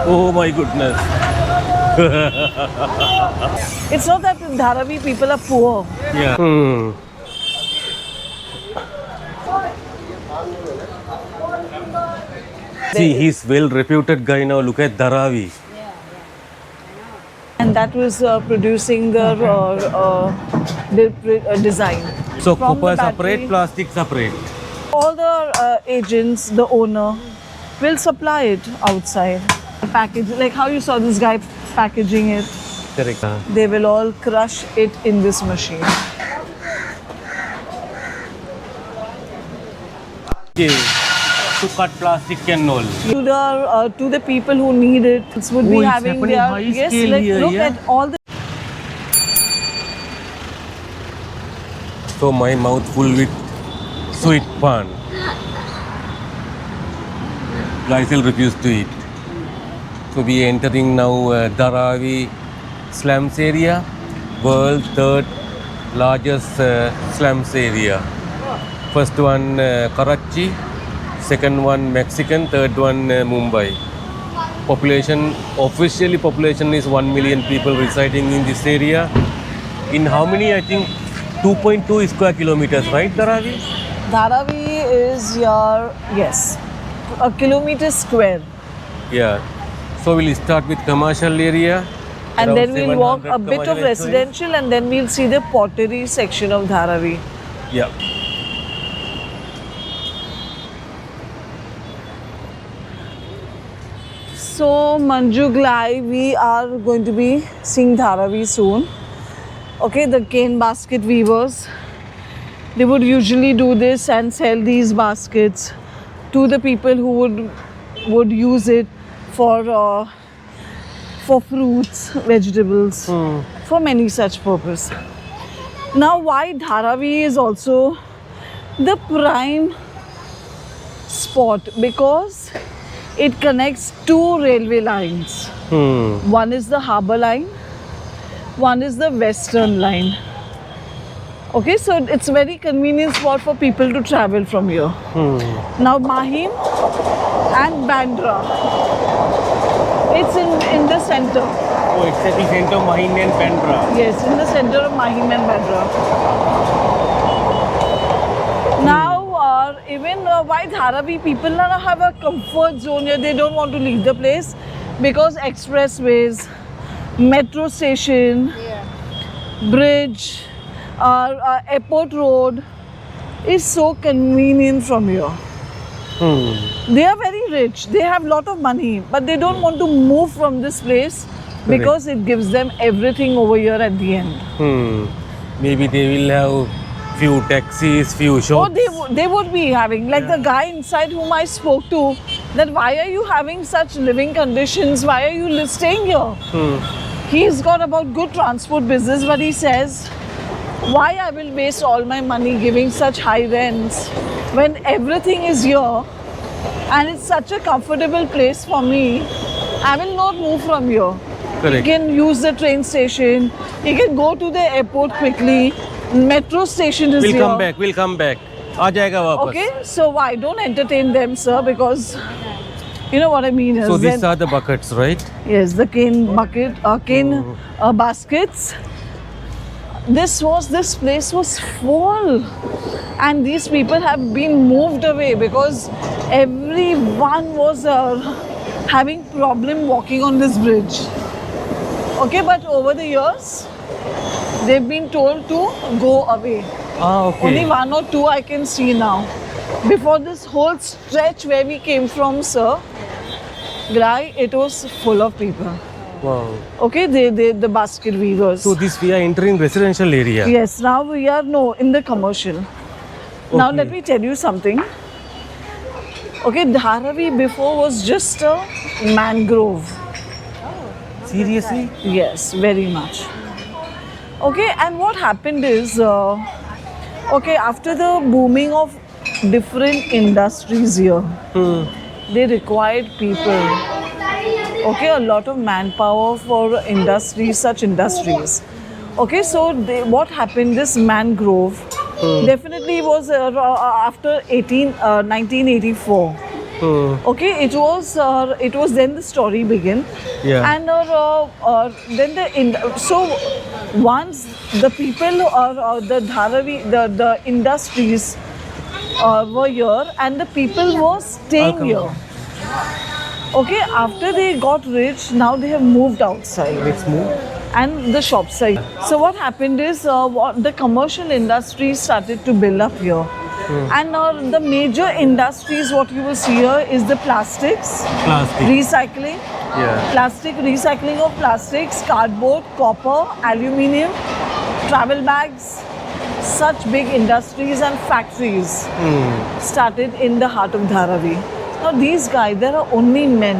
Oh my goodness. It's not that Dharavi people are poor. Yeah. See, he's well-reputed guy now. Look at Dharavi. And that was producing the design. So From the copper battery- separate, plastic separate. All the agents, the owner, will supply it outside. Package, like how you saw this guy packaging it. Correct. They will all crush it in this machine. Okay. To cut plastic and all. To the people who need it, it would be Oh, it's having happening their high scale here, look yeah? at all the. So my mouth full with sweet pan. Guys will refuse to eat. So we are entering now Dharavi slums area, world third largest slums area. First one Karachi, second one Mexican, third one Mumbai. Officially population is 1 million people residing in this area. In how many? I think 2.2 square kilometers, right, Dharavi? Dharavi is yes, a kilometer square. Yeah. So we'll start with commercial area. And around then we'll walk 700 a bit of commercial stories. residential, and then we'll see the pottery section of Dharavi. Yeah. So Manju Glai, we are going to be seeing Dharavi soon. Okay, the cane basket weavers. They would usually do this and sell these baskets to the people who would use it for fruits, vegetables, for many such purpose. Now, why Dharavi is also the prime spot? Because it connects two railway lines. One is the harbour line, one is the western line. Okay, so it's a very convenient spot for people to travel from here. Now Mahim and Bandra, it's in the center. Oh, it's at the center of Mahim and Bandra. Yes, in the center of Mahim and Bandra. Now, even why Dharavi people now have a comfort zone here, they don't want to leave the place because expressways, metro station, bridge, airport road is so convenient from here. They are very rich, they have lot of money, but they don't want to move from this place because it gives them everything over here at the end. Maybe they will have few taxis, few shops. Oh, they would be having, like the guy inside whom I spoke to, that why are you having such living conditions? Why are you staying here? He's got about good transport business, but he says, why I will waste all my money giving such high rents when everything is here and it's such a comfortable place for me. I will not move from here. Correct. You can use the train station, you can go to the airport quickly. Metro station is here. We'll come back. आ जाएगा वापस. Okay, so why don't entertain them, sir? Because you know what I mean. So these are the buckets, right? Yes, the cane bucket, baskets. This place was full, and these people have been moved away because everyone was having problem walking on this bridge. Okay, but over the years, they've been told to go away. Okay. Only one or two I can see now. Before this whole stretch where we came from, sir, Glai, it was full of people. Wow. Okay, the basket weavers. So we are entering residential area. Yes, now we are in the commercial. Now let me tell you something. Okay, Dharavi before was just a mangrove. Seriously? Yes, very much. Okay, and what happened is, after the booming of different industries here, they required people. Okay, a lot of manpower for such industries. Okay, so what happened, this mangrove definitely was after 1984. Okay, it was then the story began. Yeah. And then so once the people or the Dharavi the industries were here and the people were staying come here. Okay, after they got rich, now they have moved outside Let's move. and the shop side. So what happened is what the commercial industry started to build up here. And the major industries what you will see here is the plastics, Plastic. recycling, Yeah. plastic recycling of plastics, cardboard, copper, aluminium, travel bags. Such big industries and factories started in the heart of Dharavi. Now these guys, there are only men.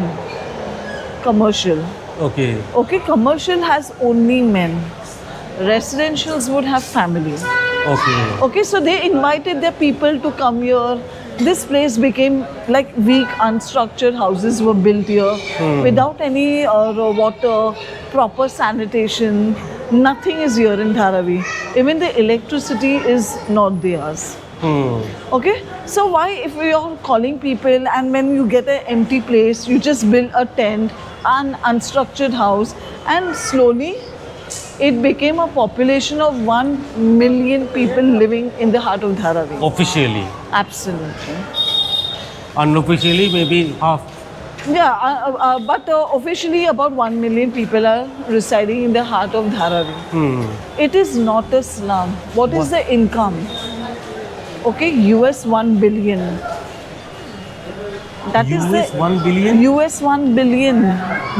Commercial. Okay. Okay, commercial has only men. Residentials would have family. Okay. Okay, so they invited their people to come here. This place became like weak, unstructured houses were built here without any water, proper sanitation. Nothing is here in Dharavi. Even the electricity is not theirs. Okay, so why, if we are calling people and when you get an empty place, you just build a tent, an unstructured house, and slowly it became a population of 1 million people living in the heart of Dharavi. Officially. Absolutely. Unofficially, maybe half. Yeah, but officially about 1 million people are residing in the heart of Dharavi. It is not a slum. What is the income? Okay, US 1 billion. That is US the 1 billion? US 1 billion.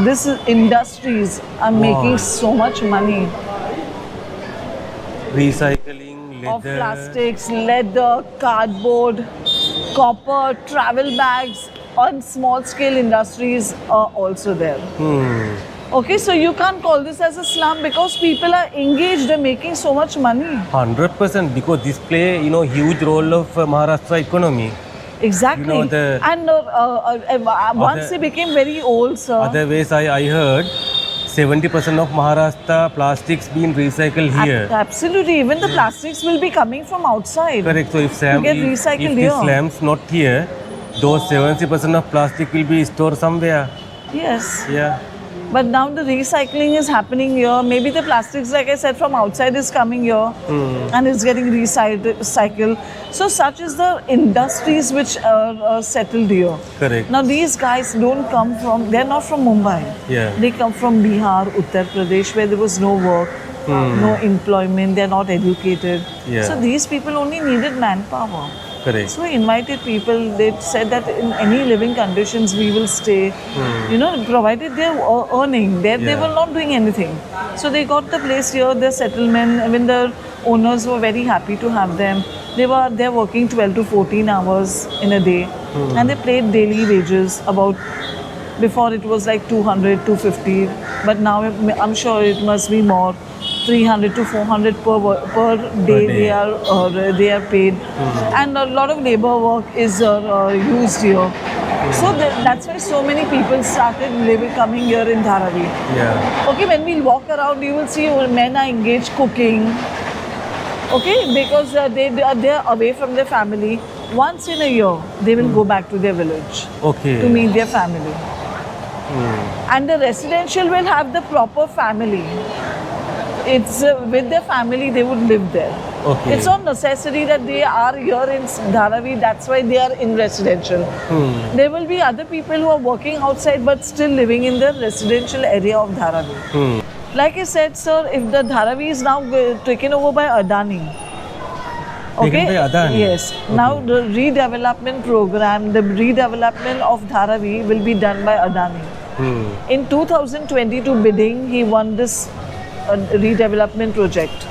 This is industries are making so much money Recycling, of leather. plastics, leather, cardboard, copper, travel bags, and small scale industries are also there. Okay, so you can't call this as a slum because people are engaged and making so much money. 100% because this play, huge role of Maharashtra economy. Exactly. You know, the- and once they became very old, sir. Otherwise, I heard 70% of Maharashtra plastics being recycled here. Absolutely. Even the plastics will be coming from outside. Correct. So if get recycled if this here. slams not here, those 70% of plastic will be stored somewhere. Yes. Yeah. But now the recycling is happening here. Maybe the plastics, like I said, from outside is coming here and it's getting recycled. So such is the industries which are settled here. Correct. Now these guys don't come from, they're not from Mumbai. Yeah. They come from Bihar, Uttar Pradesh, where there was no work, no employment, they're not educated. Yeah. So these people only needed manpower. Correct. So we invited people, they said that in any living conditions we will stay, provided they're earning. They Yeah. were not doing anything. So they got the place here, their settlement, I mean the owners were very happy to have them. They're working 12 to 14 hours in a day and they paid daily wages about, before it was like 200, 250, but now I'm sure it must be more. 300 to 400 per day day. they are paid, and a lot of labor work is used here. So that's why so many people started coming here in Dharavi. Yeah. Okay, when we walk around, you will see men are engaged cooking. Okay, because they are away from their family. Once in a year, they will go back to their village Okay. to meet their family. And the residential will have the proper family. It's with their family they would live there. Okay. It's not necessary that they are here in Dharavi, that's why they are in residential. There will be other people who are working outside but still living in the residential area of Dharavi. Like I said, sir, if the Dharavi is now taken over by Adani. Taken by Adani? Yes. Now the redevelopment program, the redevelopment of Dharavi will be done by Adani. In 2022 bidding, he won this redevelopment project.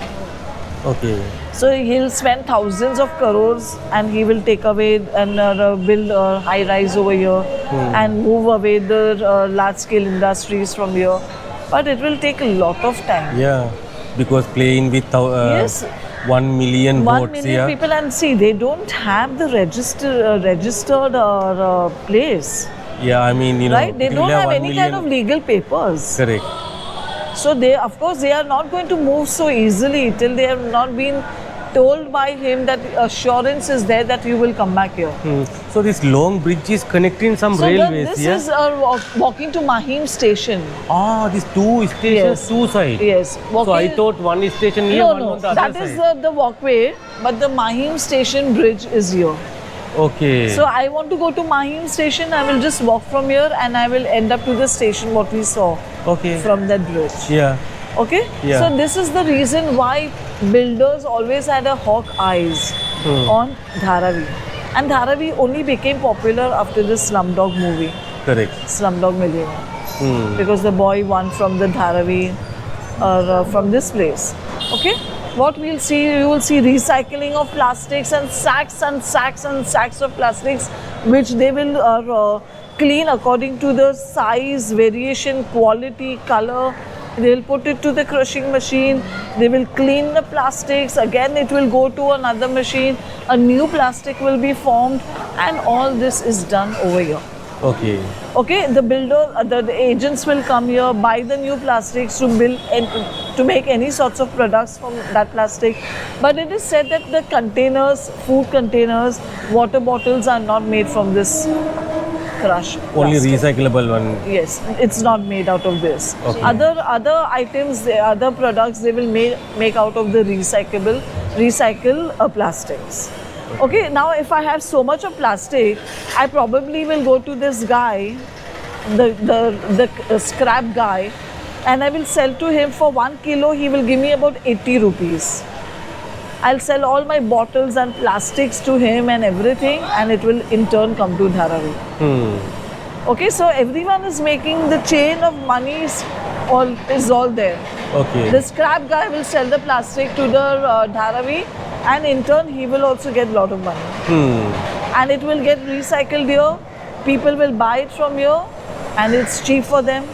Okay. So he'll spend thousands of crores and he will take away and build a high rise over here and move away the large scale industries from here. But it will take a lot of time. Yeah. Because playing with Yes. 1 million 1 votes million here. people, and see, they don't have the registered place. Yeah, I mean, Right? They it will don't have 1 any kind of million- legal papers. Correct. So they, of course, they are not going to move so easily till they have not been told by him that assurance is there that you will come back here. So this long bridge is connecting some So railways, this yeah? is walking to Mahim station. Ah, these two stations, Yes. two sides. Yes. So I thought one is station here, one no, on the other that side. is the walkway, but the Mahim station bridge is here. Okay. So I want to go to Mahim station. I will just walk from here and I will end up to the station what we saw okay. from that bridge. Yeah. Okay? Yeah. So this is the reason why builders always had a hawk eyes on Dharavi. And Dharavi only became popular after the Slumdog movie, Correct. Slumdog Millionaire. Because the boy won from the Dharavi or from this place. Okay? What we'll see, you will see recycling of plastics and sacks and sacks and sacks of plastics, which they will clean according to the size, variation, quality, color. They'll put it to the crushing machine. They will clean the plastics. Again, it will go to another machine. A new plastic will be formed, and all this is done over here. Okay. Okay, the builder, the agents will come here, buy the new plastics to build and to make any sorts of products from that plastic. But it is said that the containers, food containers, water bottles are not made from this crushed Only plastic. recyclable one. Yes, it's not made out of this. Okay. Other items, other products, they will make out of the recycle plastics. Okay, now if I have so much of plastic, I probably will go to this guy, the scrap guy, and I will sell to him for 1 kilo. He will give me about 80 rupees. I'll sell all my bottles and plastics to him and everything, and it will in turn come to Dharavi. Okay, so everyone is making the chain of money is all there. Okay. The scrap guy will sell the plastic to the Dharavi, and in turn he will also get a lot of money. And it will get recycled here. People will buy it from here, and it's cheap for them.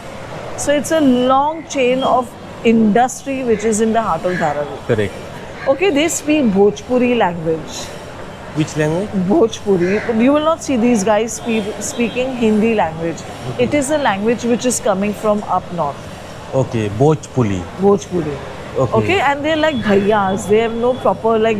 So it's a long chain of industry which is in the heart of Dharavi. Correct. Okay, they speak Bhojpuri language. Which language? Bhojpuri. You will not see these guys speaking Hindi language. It is a language which is coming from up north. Okay. Bhojpuri. Bhojpuri. Okay. And they're like bhaiyas. They have no proper, like,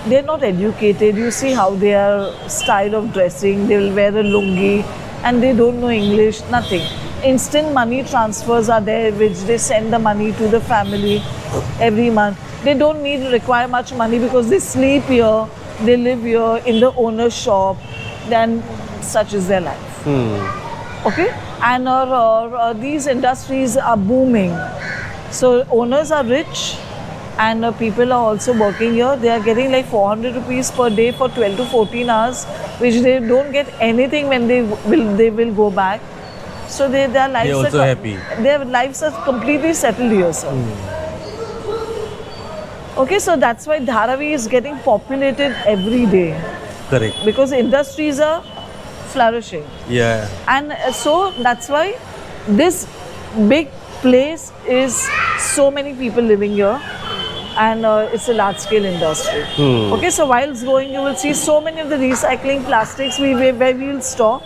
they're not educated. You see how their style of dressing. They will wear a lungi and they don't know English, nothing. Instant money transfers are there, which they send the money to the family every month. They don't require much money because they sleep here, they live here in the owner's shop, then such is their life. Okay? And these industries are booming. So owners are rich and people are also working here. They are getting like 400 rupees per day for 12 to 14 hours, which they don't get anything when they will go back. So their lives They're also happy. Their lives are completely settled here, sir. Okay, so that's why Dharavi is getting populated every day Correct. because industries are flourishing. Yeah. And so that's why this big place is so many people living here, and it's a large scale industry. Okay, so whilst going, you will see so many of the recycling plastics where we will stop,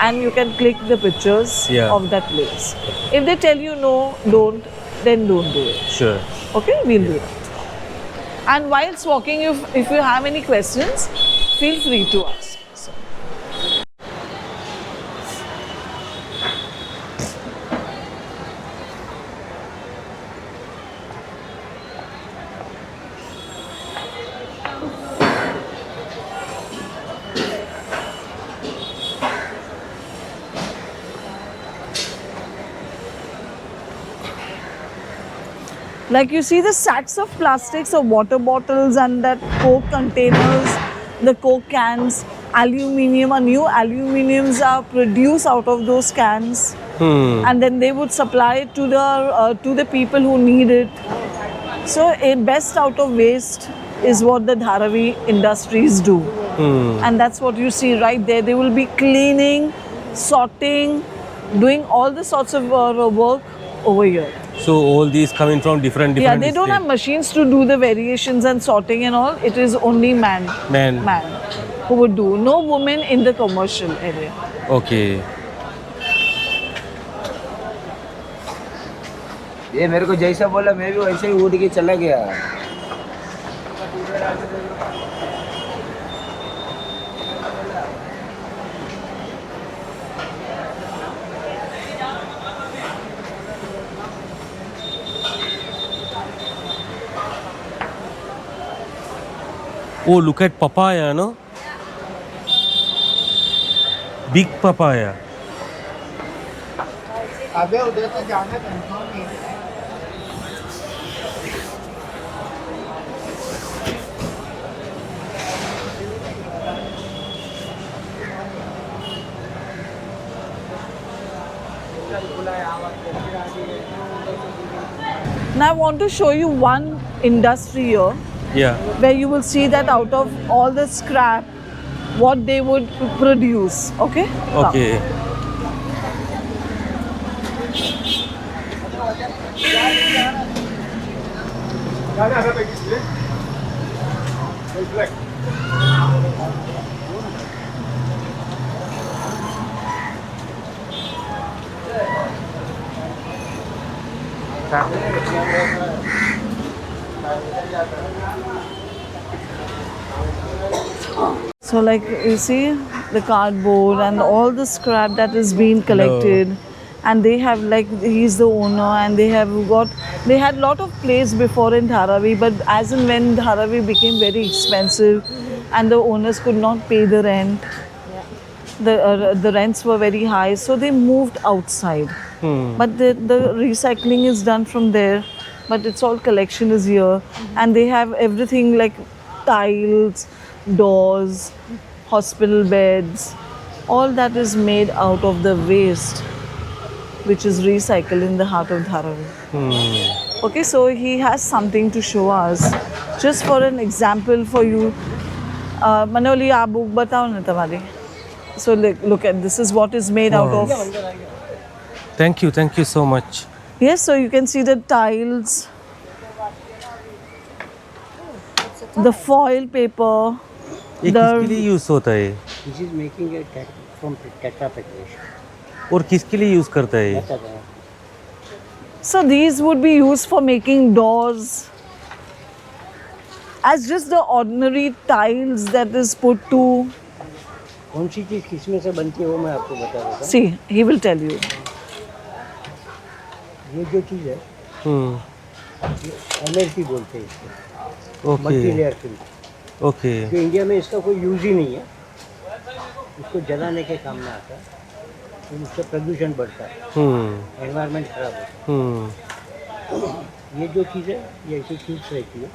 and you can click the pictures of that place. If they tell you no, don't, then don't do it. Sure. Okay, we'll do that. And whilst walking, if you have any questions, feel free to ask. So. Like you see the sacks of plastics of water bottles and that Coke containers, the Coke cans, aluminium, new aluminiums are produced out of those cans. And then they would supply it to the people who need it. So a best out of waste is what the Dharavi industries do. And that's what you see right there. They will be cleaning, sorting, doing all the sorts of work over here. So all these coming from different They don't have machines to do the variations and sorting and all. It is only man who would do. No woman in the commercial area. Okay. ये मेरे को जैसा बोला मैं भी वैसे ही उठ के चला गया Oh, look at papaya, no? Big papaya. अबे उधर से जाना कंफर्म नहीं है। Now I want to show you one industry here Yeah. where you will see that out of all the scrap, what they would produce. Okay? Come. Okay. So like you see the cardboard and all the scrap that is being collected, and they have like he's the owner and they had lot of place before in Dharavi, but as and when Dharavi became very expensive and the owners could not pay the rent, the rents were very high, so they moved outside. But the recycling is done from there, but it's all collection is here, and they have everything like tiles, doors, hospital beds, all that is made out of the waste which is recycled in the heart of Dharavi. Okay, so he has something to show us. Just for an example for you, Manoli, आप book बताओ ना तुम्हारी. So look at this is what is made out of. Thank you so much. Yes, so you can see the tiles, the foil paper, ये किसके लिए use होता है This is making a from Tetra Pak. और किसके लिए use करता है That's it. so these would be used for making doors as just the ordinary tiles that is put to. कौन सी चीज़ किसमें से बनती है वो मैं आपको बता देता हूँ। See, he will tell you. ये जो चीज़ है MLP बोलते हैं इसको, multi okay layer film. Okay जो इंडिया में इसका कोई यूज ही नहीं है, इसको जलाने के काम में आता है, तो उससे प्रदूषण बढ़ता है, एनवायरनमेंट खराब होता है। ये जो चीज़ है ये ऐसी ट्यूब्स रहती है,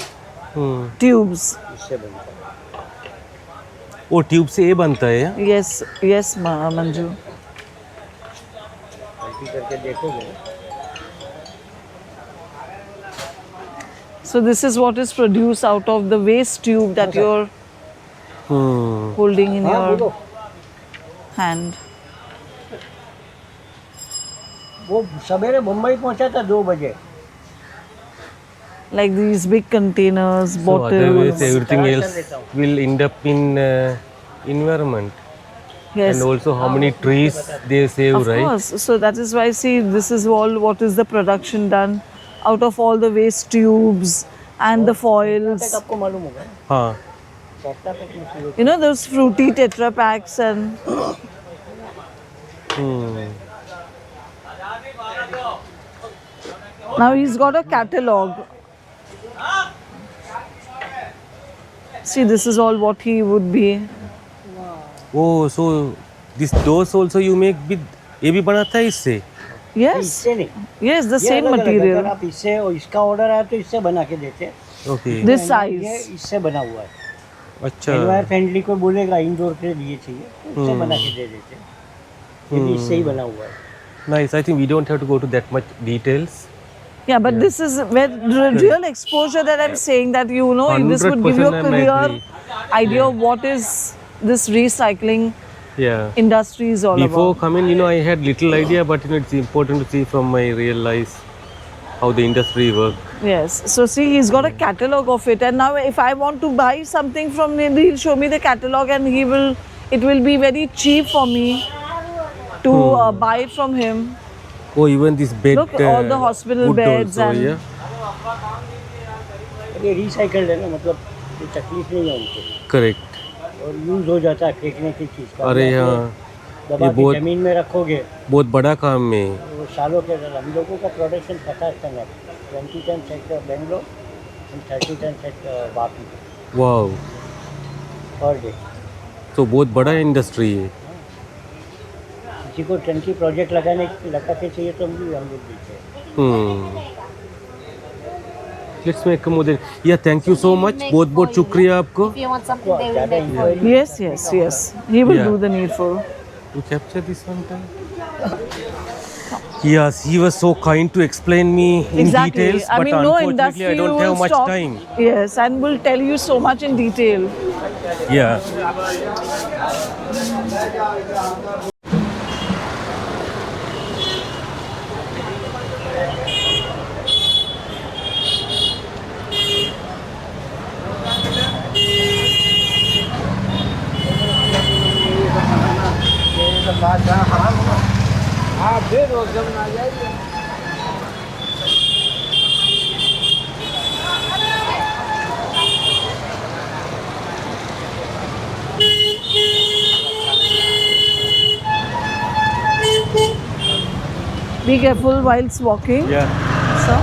Tubes. इससे बनता है। वो ट्यूब से ये बनता है Yes, Manju. मल्टी करके देखोगे So this is what is produced out of the waste tube that you're holding in हाँ your बोलो, hand. वो सवेरे मुंबई पहुंचा था 2 बजे। Like these big containers, so bottles. otherwise everything else will end up in environment Yes. and also how many trees they save, Of right? course. So that is why, see, this is all what is the production done out of all the waste tubes and the foils. आपको मालूम होगा हाँ tetra pack में से You know those fruity Tetra packs and now he's got a catalog. See, this is all what he would be. oh so this doors also you make with ये भी बनाता है इससे Yes. इससे नहीं, Yes, the ये same अलग-अलग है। अगर material. आप इससे और इसका ऑर्डर आया तो इससे बना के देते हैं। ओके This ये size. इससे बना हुआ है। अच्छा एनवायर फ्रेंडली कोई बोलेगा इंडोर के लिए चाहिए, इससे बना के दे देते हैं। ये भी इससे ही बना हुआ है। nice I think we don't have to go to that much details Yeah, but this is where the real exposure that I'm saying that you know this would give you a 100% I'm clear agree. idea of what is this recycling yeah industry is all before about. coming I had little idea but it's important to see from my real life how the industry work Yes. So see, he's got a catalog of it, and now if I want to buy something from him, he'll show me the catalog, and it will be very cheap for me to buy it from him. oh even this bed Look, all the hospital wood beds also, and- yeah ये recycled है ना, मतलब कोई तकलीफ नहीं है उनको correct और यूज हो जाता है फेंकने की चीज़ का। अरे आप हाँ दबा ये के बहुत- जमीन में रखोगे बहुत बड़ा काम है वो सालों के अंदर हम लोगों का प्रोडक्शन 50 टन है, 20 ton set Bangalore and 30 ton set Vapi. wow पर डे। तो बहुत बड़ा इंडस्ट्री है. किसी को टंकी प्रोजेक्ट लगा के चाहिए तो हम लोग देते हैं। Let's make a model. Yeah, thank you so much. बहुत शुक्रिया आपको. If you want something, they will make for you. Yes, yes, yes. He will Yeah. do the needful. You capture this one time. Yes, he was so kind to explain me in Exactly. details, I but mean, no unfortunately industry I don't will have much stop. time. Yes, and will tell you so much in detail. Yeah. Be careful whilst walking. Yeah. Sir.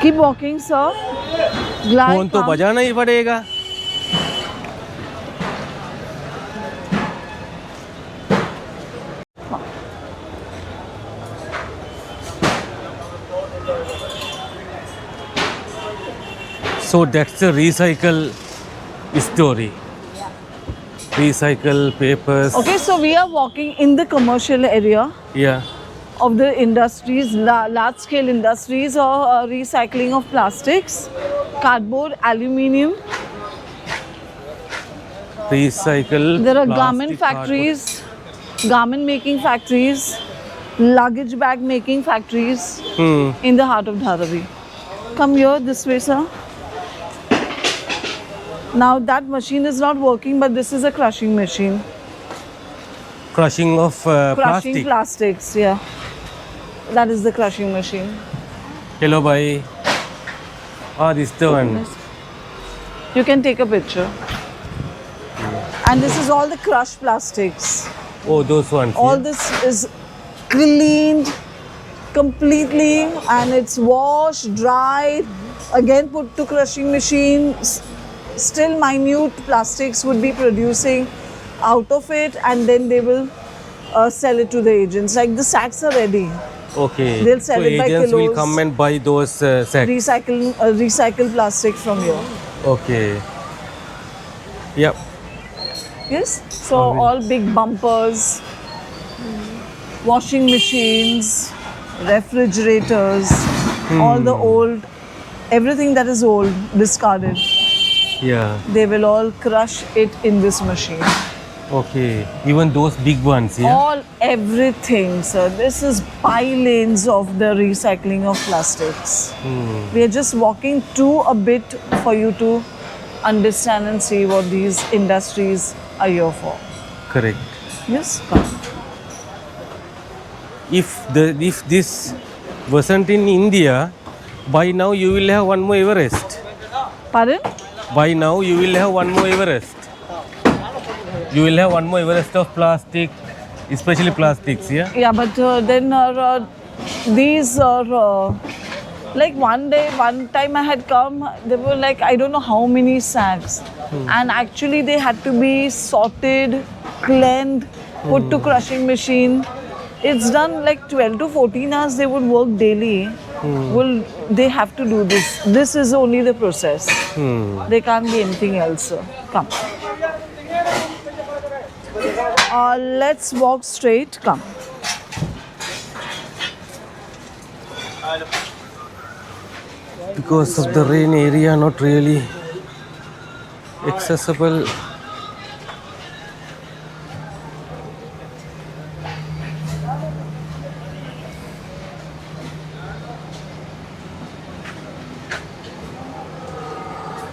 Keep walking, sir. Glide. Phone तो calm. बजाना ही पड़ेगा. So that's the recycle story. Recycle papers. Okay, so we are walking in the commercial area Yeah. of the industries, large scale industries or recycling of plastics, cardboard, aluminium. Recycle. There are plastic, garment factories, garment making factories, luggage bag making factories in the heart of Dharavi. Come here, this way, sir. Now that machine is not working, but this is a crushing machine. Crushing of Crushing plastic. plastics, yeah. That is the crushing machine. Hello, bhai. Ah, this is the one. You can take a picture. And this is all the crushed plastics. Oh, those ones. All yeah. this is cleaned completely and it's washed, dried, again put to crushing machine. Still minute plastics would be producing out of it and then they will sell it to the agents. Like the sacks are ready. Okay. They'll sell so it by agents will kilos. come and buy those sacks. Recycle plastic from here. Okay. Yep. Yes. So all big bumpers, washing machines, refrigerators, all the old, everything that is old, discarded. Yeah. They will all crush it in this machine. Okay. Even those big ones. Yeah. All, everything, sir. This is bi-lanes of the recycling of plastics. We are just walking through a bit for you to understand and see what these industries are here for. Correct. Yes, come. If this wasn't in India, by now you will have one more Everest. Pardon? By now you will have one more Everest. You will have one more Everest of plastic, especially plastics. Yeah. Yeah, but then these are like one time I had come, there were like I don't know how many sacks, and actually they had to be sorted, cleaned, put to crushing machine. It's done like 12 to 14 hours. They would work daily. Well, they have to do this. This is only the process. There can't be anything else. Sir. Come. Let's walk straight. Come. Because of the rain area, not really accessible.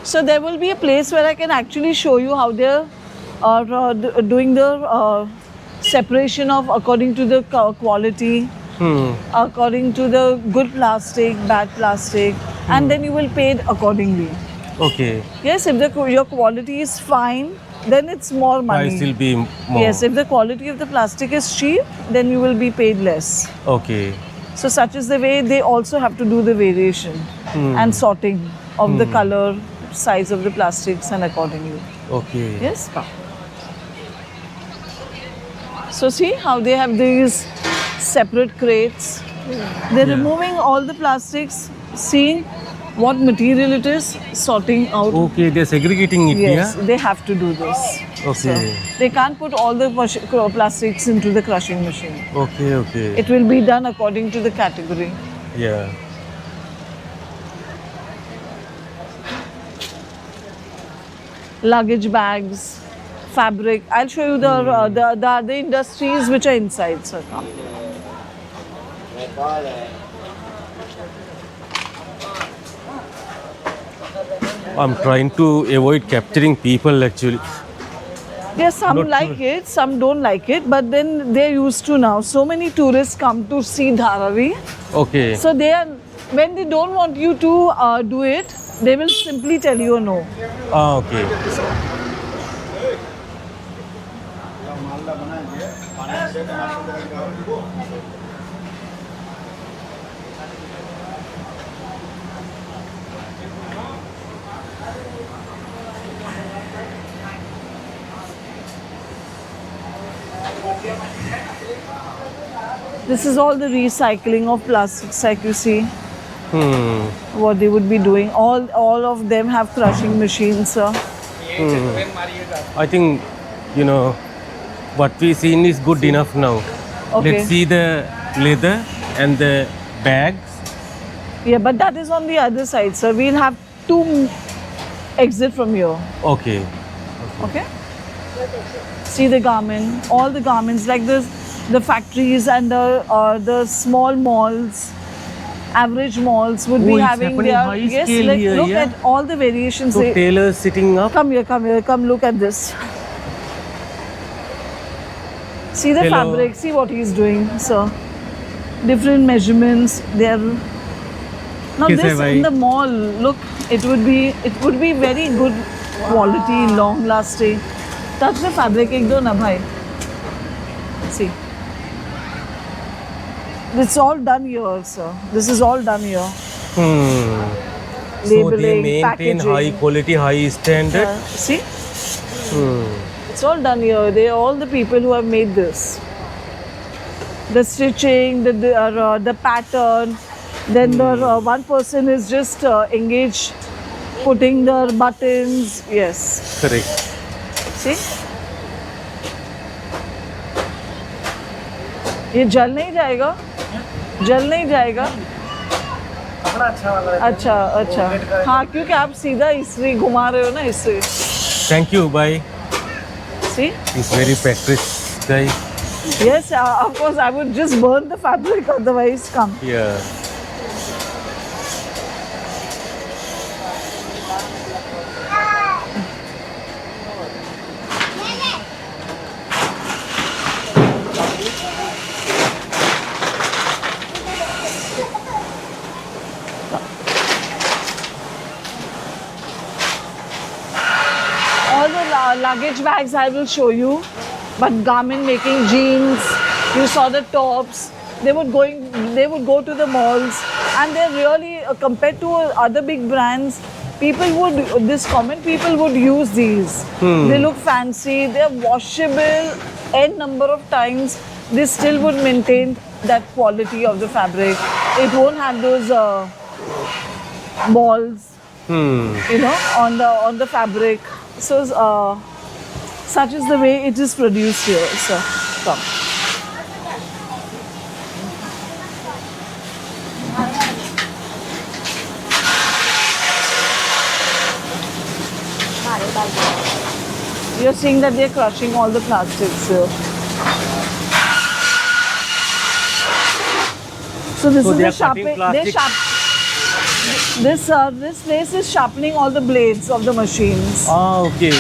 So there will be a place where I can actually show you how they're doing the separation of according to the quality according to the good plastic, bad plastic, and then you will pay it accordingly. Okay. Yes, if your quality is fine, then it's more money. Price will be more. Yes, if the quality of the plastic is cheap, then you will be paid less. Okay. So such is the way they also have to do the variation and sorting of the color, size of the plastics and accordingly. Okay. Yes. So see how they have these separate crates. They're removing all the plastics, seeing what material it is, sorting out. Okay, they're segregating it, Yes, yeah? they have to do this. Okay. So they can't put all the plastics into the crushing machine. Okay, okay. It will be done according to the category. Yeah. Luggage bags, fabric. I'll show you the other industries which are inside, sir. Come. I'm trying to avoid capturing people actually. Yes, some Not like it, some don't like it, but then they're used to now. So many tourists come to see Dharavi. Okay. So they are, when they don't want you to do it, they will simply tell you no. Ah, okay. This is all the recycling of plastics, like you see. What they would be doing. All of them have crushing machines, sir. I think, you know, what we seen is good enough now. Okay. Let's see the leather and the bags. Yeah, but that is on the other side, sir. We'll have to exit from here. Okay. Okay? See the garment, all the garments like this, the factories and the small malls, average malls would be Oh, it's having happening their high yes. scale Like, here, look yeah? at all the variations. So tailors sitting up. Come here, come look at this. See the Hello. fabric, see what he's doing, sir. Different measurements. They're now Kiss hai this bhai. in the mall. Look, it would be very good quality, long lasting. Touch the fabric, ek do na bhai. See. It's all done here, sir. This is all done here. So they Labeling, maintain packaging. high quality, high standard. See? It's all done here. They are all the people who have made this. The stitching, the pattern. Then the one person is just engaged, putting the buttons. Yes. Correct. See? ये जल नहीं जाएगा? जल नहीं जाएगा? अच्छा अच्छा हाँ क्योंकि आप सीधा इसलिए घुमा रहे हो ना इससे. Thank you, bye. See? He's very practiced guy. Yes, of course I would just burn the fabric otherwise. Come. Yeah. All the luggage bags I will show you, but garment making, jeans, you saw the tops. They would go to the malls, and they're really compared to other big brands. People would use these. They look fancy. They're washable n number of times. They still would maintain that quality of the fabric. It won't have those balls, you know, on the fabric. So such is the way it is produced here. So come. You're seeing that they're crushing all the plastics here. So this So is they the are cutting sharpening. plastic? This place is sharpening all the blades of the machines. Ah, okay.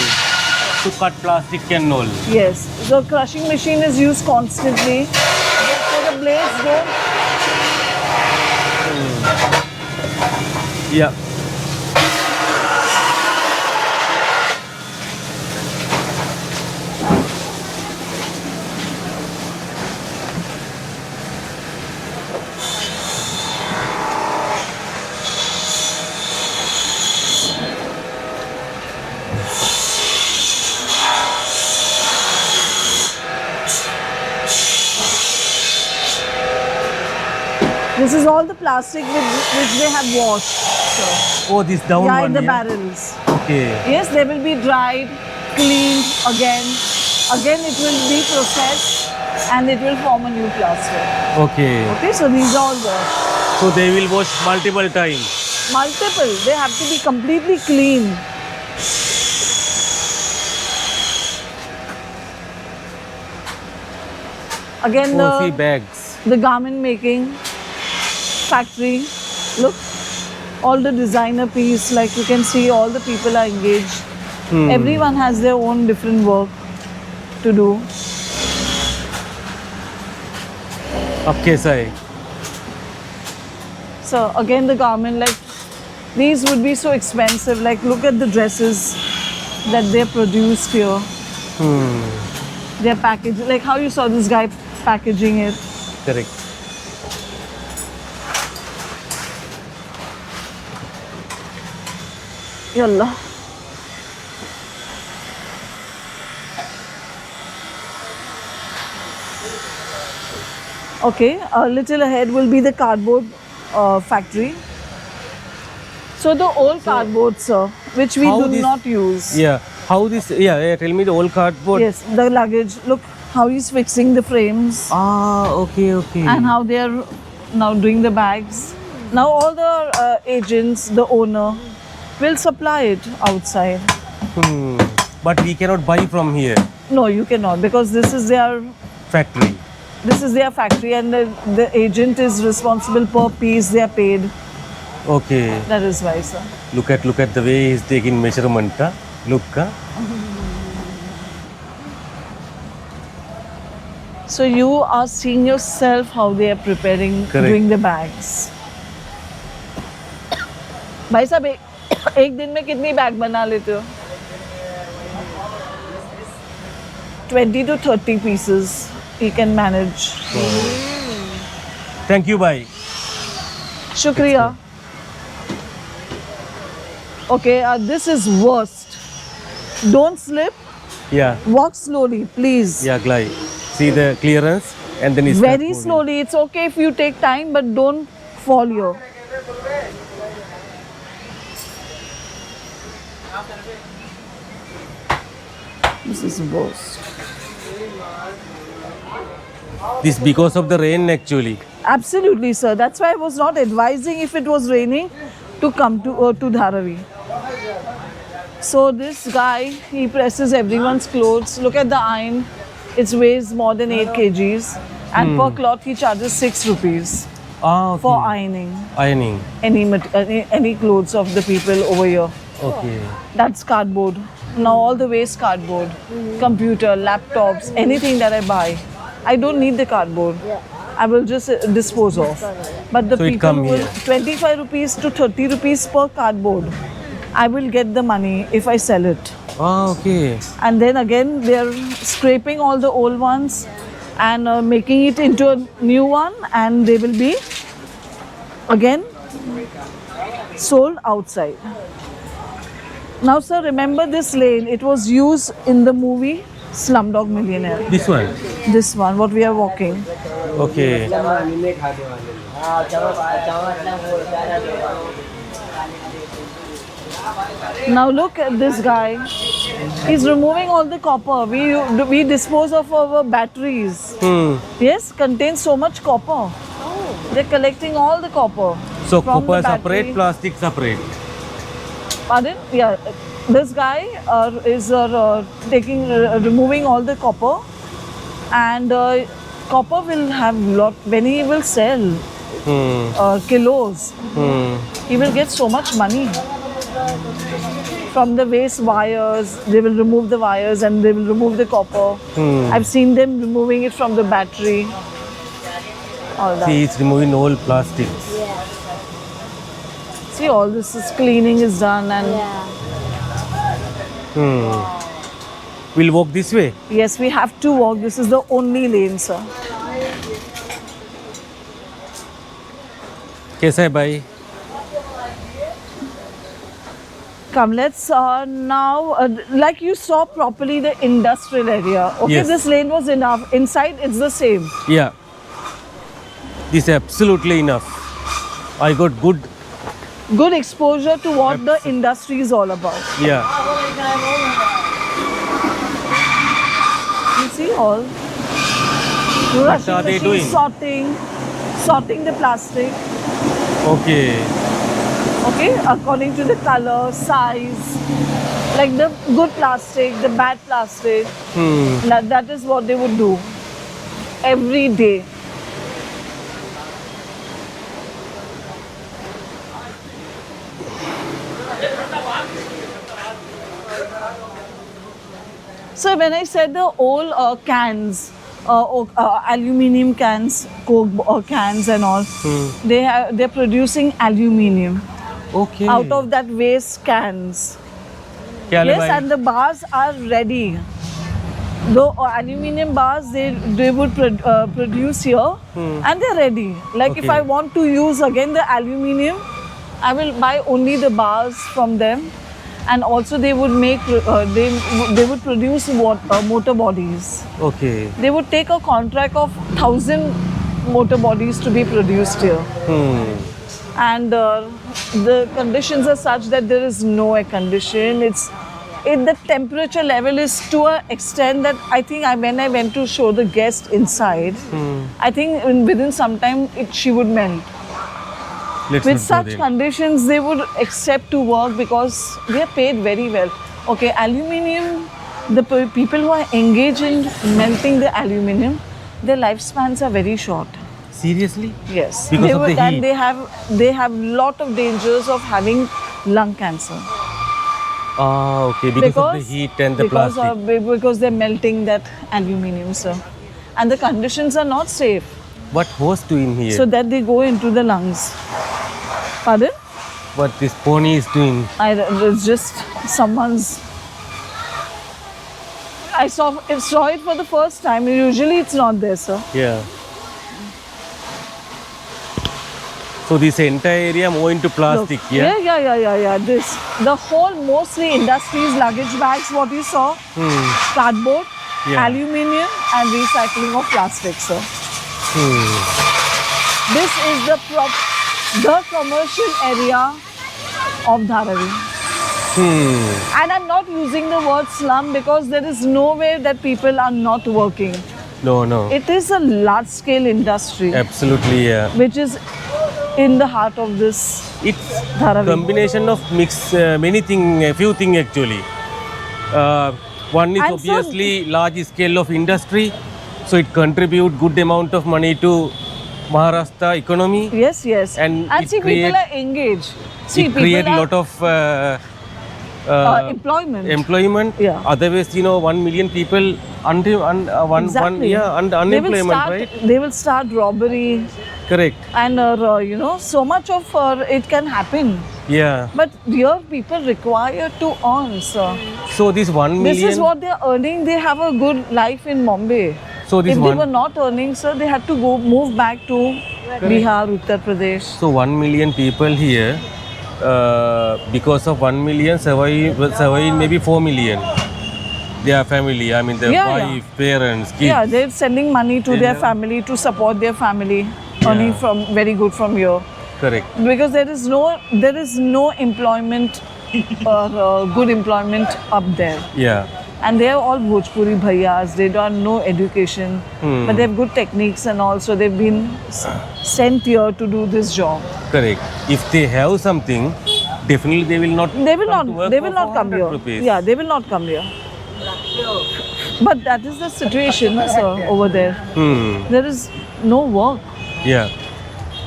To cut plastic and all. Yes. The crushing machine is used constantly. So the plates don't. Yeah. This is all the plastic which they have washed. So, Oh, this down yeah, one. in the yeah? barrels. Okay. Yes, they will be dried, cleaned again. Again, it will be processed and it will form a new plaster. Okay. Okay, so these are all washed. So they will wash multiple times. Multiple. They have to be completely clean. Again, Oh, see bags. the garment making factory. Look, all the designer piece, like you can see, all the people are engaged. Everyone has their own different work to do. अब कैसा है? So again, the garment, like these would be so expensive. Like look at the dresses that they're produced here. They're packaged, like how you saw this guy packaging it. Correct. Yalla. Okay, a little ahead will be the cardboard factory. So the old cardboard, sir, which we How do this- not use. Yeah. How this? Yeah. Tell me the old cardboard. Yes, the luggage. Look how he's fixing the frames Ah. Okay. Okay. and how they're now doing the bags. Now all the agents, the owner, will supply it outside. But we cannot buy from here. No, you cannot because this is their Factory. factory and the agent is responsible per piece they are paid. Okay. That is why, sir. Look at the way he's taking measurement. Huh? Look. Huh? So you are seeing yourself how they are preparing, Correct. doing the bags. भाई साहब एक दिन में कितनी bag बना लेते हो? 20 to 30 pieces you can manage. Thank you. Bye. Shukriya. Okay, this is worst. Don't slip. Yeah. Walk slowly, please. Yeah. Glide. See the clearance and then it's Very slowly. It's okay if you take time, but don't fall here. This is worst. This because of the rain actually. Absolutely, sir. That's why I was not advising if it was raining to come to Dharavi. So this guy, he presses everyone's clothes. Look at the iron. It weighs more than 8 kgs. And per cloth, he charges 6 rupees Ah. Okay. for ironing Ironing. any clothes of the people over here. Okay. That's cardboard. Now all the waste cardboard, computer, laptops, anything that I buy, I don't need the cardboard. I will just dispose of. But the So it people come who will here. 25 rupees to 30 rupees per cardboard, I will get the money if I sell it. Ah. Okay. And then again, they are scraping all the old ones and making it into a new one, and they will be again sold outside. Now, sir, remember this lane? It was used in the movie Slumdog Millionaire. This one. This one, what we are walking. Okay. Now look at this guy. He's removing all the copper. We dispose of our batteries. Yes, contains so much copper. They're collecting all the copper. So from the copper battery. separate, plastic separate. Pardon? Yeah. This guy is removing all the copper, and copper will have lot when he will sell kilos. He will get so much money. From the waste wires, they will remove the wires and they will remove the copper. I've seen them removing it from the battery. all that. See, it's removing all plastics. Yeah. See, all this is cleaning is done, and Yeah. We'll walk this way. yes, we have to walk. This is the only lane, sir. कैसा है भाई? Come, let's now, like you saw properly the industrial area. Okay, Yes. this lane was enough. Inside, it's the same. Yeah. This is absolutely enough. I got good. Good exposure to what the industry is all about. Yeah. You see all. What are they doing? Sorting the plastic. Okay. Okay, according to the color, size, like the good plastic, the bad plastic. That is what they would do every day. So when I said the old cans, aluminium cans, Coke cans and all, they're producing aluminium Okay. out of that waste cans. क्या ले Yes, भाई? and the bars are ready. The aluminium bars they would produce here, and they're ready. Like if Okay. I want to use again the aluminium, I will buy only the bars from them, and also they would make they would produce motor bodies. Okay. They would take a contract of 1,000 motor bodies to be produced here. And the conditions are such that there is no air condition. The temperature level is to an extent that I think when I went to show the guest inside, I think within some time she would melt. Let's With not such go there. conditions, they would accept to work because they are paid very well. Okay, aluminium, the people who are engaged in melting the aluminium, their lifespans are very short. Seriously? Yes, Because they of the would, and heat. they have lot of dangers of having lung cancer Ah, okay. Because of the heat and the plastic. because they're melting that aluminium, sir, and the conditions are not safe, What horse doing here? so that they go into the lungs. Pardon? What this pony is doing? It's just someone's. I saw it for the first time. Usually, it's not there, sir. Yeah. So this entire area more into plastic, Look. yeah? Yeah. The whole mostly industries, luggage bags, what you saw, cardboard, Yeah. aluminium, and recycling of plastic, sir. This is the commercial area of Dharavi. And I'm not using the word slum because there is nowhere that people are not working. No. It is a large scale industry Absolutely, yeah. which is in the heart of this It's Dharavi. combination of a few things actually. One is And so- obviously large scale of industry, so it contribute good amount of money to Maharashtra economy. Yes. And it see, create- people are engaged. See, It people create a are lot of employment. employment. Yeah. Otherwise, 1 million people Exactly. unemployment, right? They will start robbery, Correct. and so much of it can happen. Yeah. But here people require to earn, sir. So this 1 million. This is what they are earning. They have a good life in Bombay. So this If they one. were not earning, sir, they had to move back to Bihar, Uttar Pradesh. So 1 million people here, because of 1 million survive maybe 4 million. Their family, I mean their Yeah, wife, parents, kids. Yeah, they're sending money to They their have- family to support their family, earning Yeah. from very good from here. Correct. Because there is no employment or good employment up there. Yeah. And they are all Bhojpuri bhaiyas. They don't know education, but they have good techniques, and also they've been sent here to do this job. Correct. If they have something, definitely they will not. They will come to not. work They for will not come 400 here. rupees. Yeah, they will not come here. But that is the situation, sir, over there. There is no work. Yeah.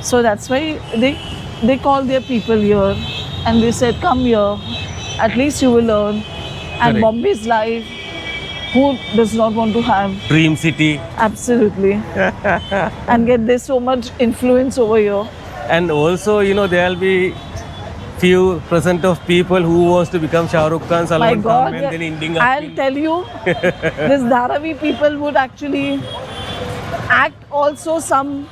So that's why they call their people here, and they said, come here, at least you will learn. And Correct. Bombay's life Who does not want to have? Dream city. Absolutely. And get this so much influence over here. And also, you know, there'll be few percent of people who wants to become Shah Rukh Khan, My Salman God, Khan, and then ending up I'll in- tell you, this Dharavi people would actually act also. Some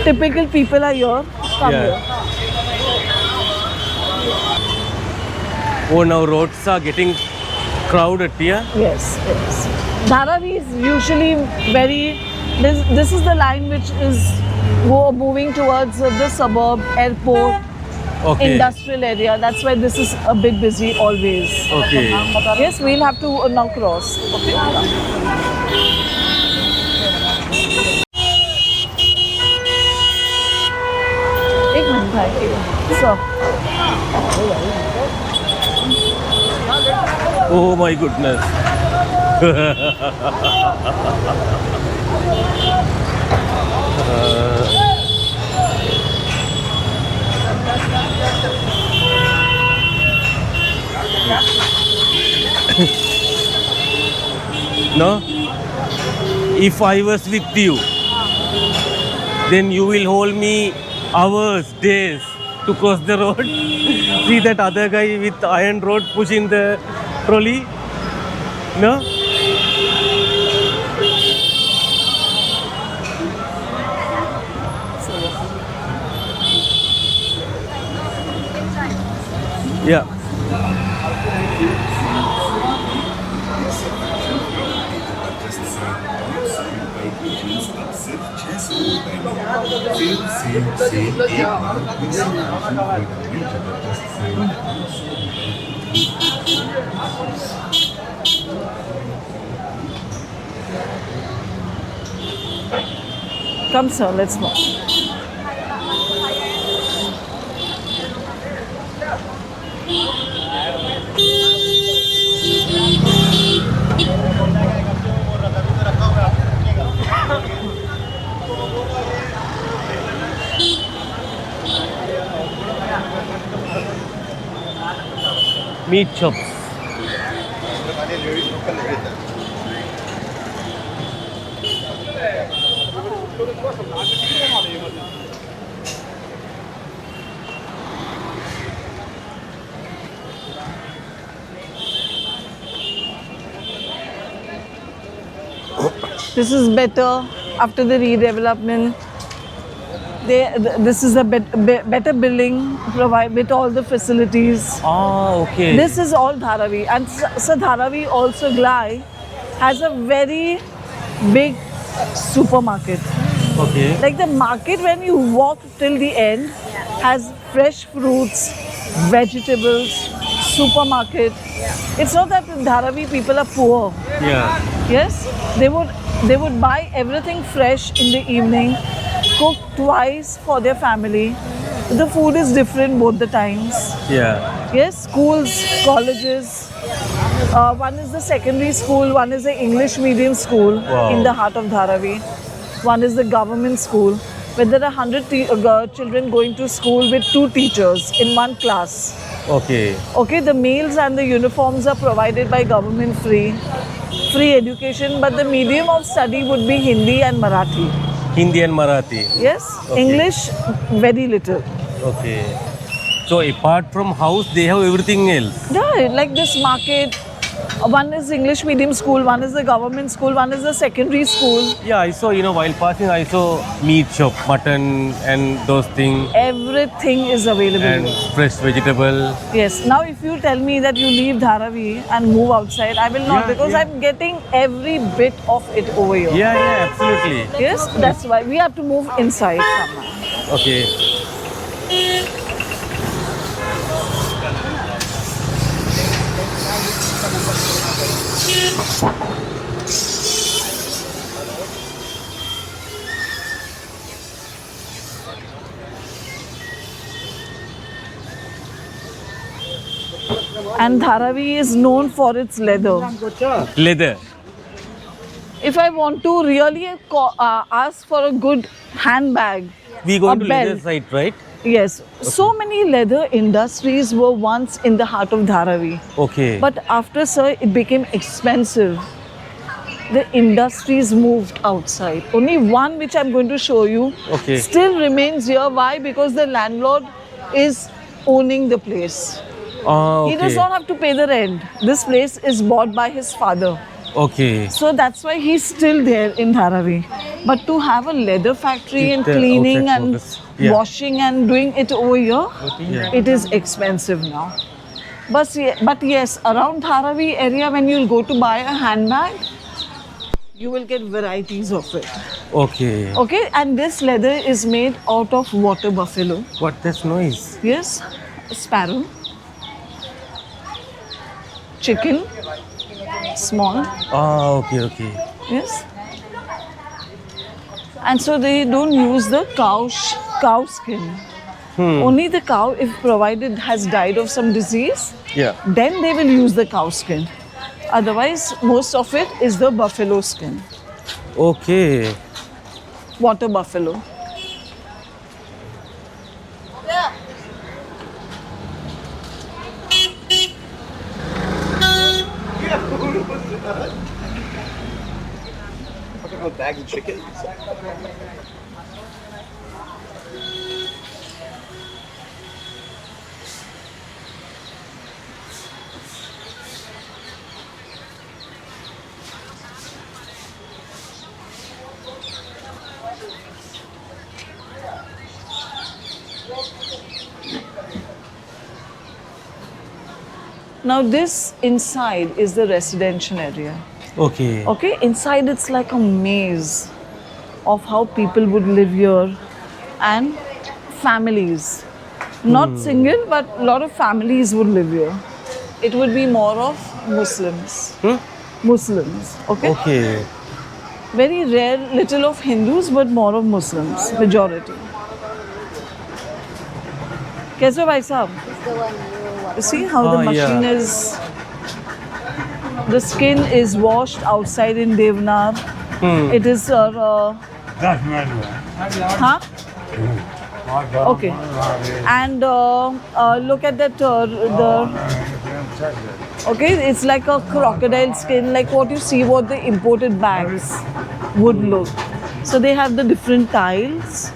typical people are here. Come Yeah. here. Oh, now roads are getting crowded here. Yes, yes. Dharavi is usually very. This is the line which is moving towards the suburb, airport, Okay. industrial area. That's why this is a bit busy always. Okay. Yes, we'll have to now cross. Okay. एक minute भाई, Sir. Oh my goodness. No? If I was with you, then you will hold me hours, days to cross the road. See that other guy with iron rod pushing the trolley? No? Yeah. Come, sir, let's move. Meat chops. This is better after the redevelopment. This is a better building, provide with all the facilities. Ah, okay. This is all Dharavi, and so Dharavi also Glai has a very big supermarket. Okay. Like the market when you walk till the end has fresh fruits, vegetables, supermarket. It's not that the Dharavi people are poor. Yeah. Yes, they would buy everything fresh in the evening, cook twice for their family. The food is different both the times. Yeah. Yes, schools, colleges. One is the secondary school, one is the English medium school Wow. in the heart of Dharavi. One is the government school where there are 100 children going to school with 2 teachers in one class. Okay. Okay, the meals and the uniforms are provided by government free education, but the medium of study would be Hindi and Marathi. Hindi and Marathi. Yes, Okay. English very little. Okay. So apart from house, they have everything else. Yeah, like this market. One is English medium school, one is the government school, one is the secondary school. Yeah, I saw, while passing, I saw meat shop, mutton and those things Everything is available. and here. fresh vegetable. Yes. Now, if you tell me that you leave Dharavi and move outside, I will not Yeah, because yeah. I'm getting every bit of it over here. Yeah, absolutely. Yes, that's why we have to move inside. Come on. Okay. And Dharavi is known for its leather. Leather. If I want to really ask for a good handbag, We go a to leather belt. side, right? Yes, so many leather industries were once in the heart of Dharavi. Okay. But after, sir, it became expensive. The industries moved outside. Only one which I'm going to show you Okay. still remains here. Why? Because the landlord is owning the place. Ah, He does okay. not have to pay the rent. This place is bought by his father. Okay. So that's why he's still there in Dharavi. But to have a leather factory and The cleaning outside and workers. Yeah. washing and doing it over here, Yeah. it is expensive now. But yes, around Dharavi area, when you'll go to buy a handbag, you will get varieties of it. Okay. Okay, and this leather is made out of water buffalo. What this noise? Yes, sparrow, chicken, small. Ah, okay, okay. Yes. And so they don't use the cow skin. Only the cow, if provided has died of some disease, Yeah. then they will use the cow skin. Otherwise, most of it is the buffalo skin, Okay. water buffalo. A bag of chicken. Now this inside is the residential area. Okay. Okay, inside it's like a maze of how people would live here and families. Not single, but a lot of families would live here. It would be more of Muslims. Muslims, okay? Okay. Very rare, little of Hindus, but more of Muslims, majority. कैसे हो भाई साहब? It's the one you You see how the Oh, machine yeah. is. The skin is washed outside in Devnar. It is. Huh? Okay. And look at that. Okay, it's like a crocodile skin, like what you see, what the imported bags would look. So they have the different tiles.